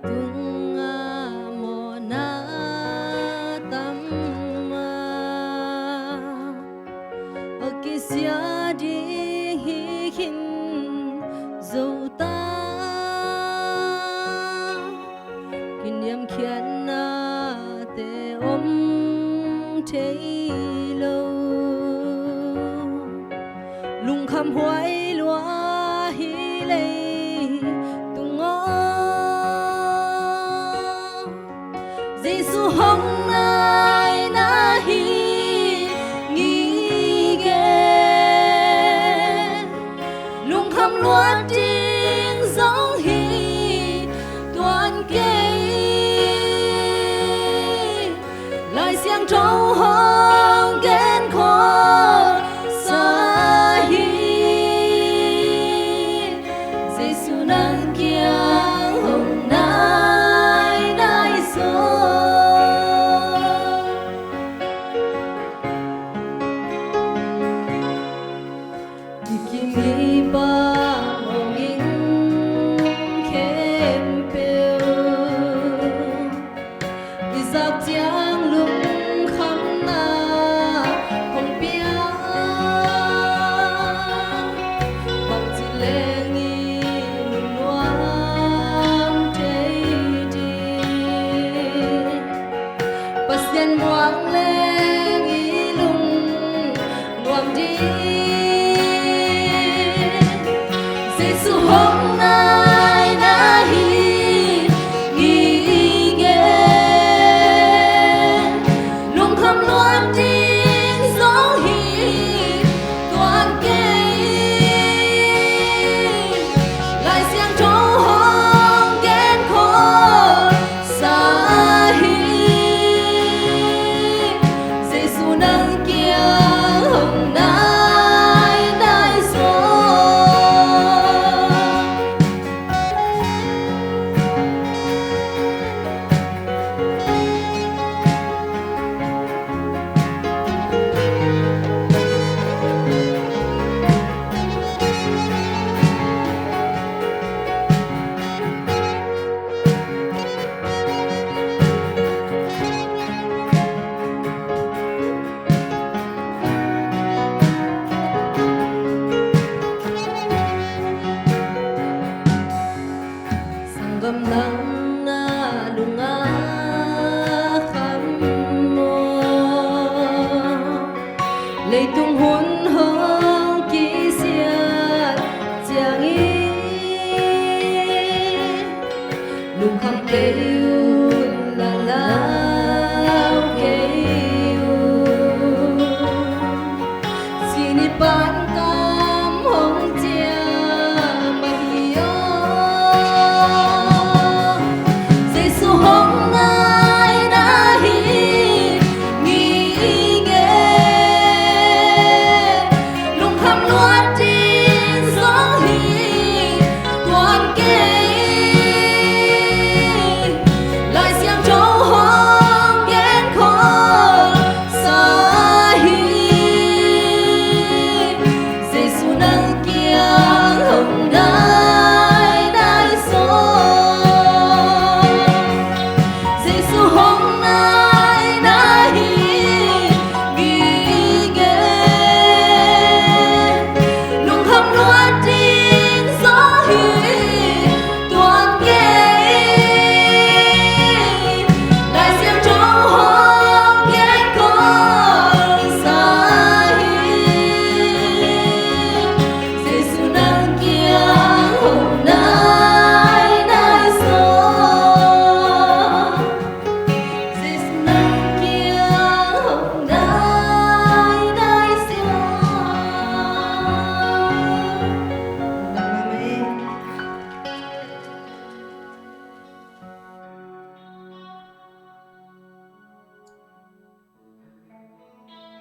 tung mo na tâm sia đi hi hin dâu ta kinh nghiệm khian na te om thế lâu lung khăm hoài loa hi lệ tung ngõ Giêsu hồng nai na hi nghi ghê lung khăm loa tiếng giống hi toàn kê lại xiang trâu hong ghen khó xa hi Giêsu nang kiang hồng nai nai so Kimi ba mong in khem peo Isaac tiang lung kham na hong pia Bang chi leng i lung nuam tây đi Pasien muang leng i lung nuam đi Giêsu hôm nay đã hi nghi ghê lung khăm loan tiếng gió hi toàn kê lại xiang trâu hong ghen khó xa hi Giêsu nang kia hồng nai nai gió gầm nắng na lung a khăm mo lấy tung hôn hương kỹ xiết chiang y lung khăm kêu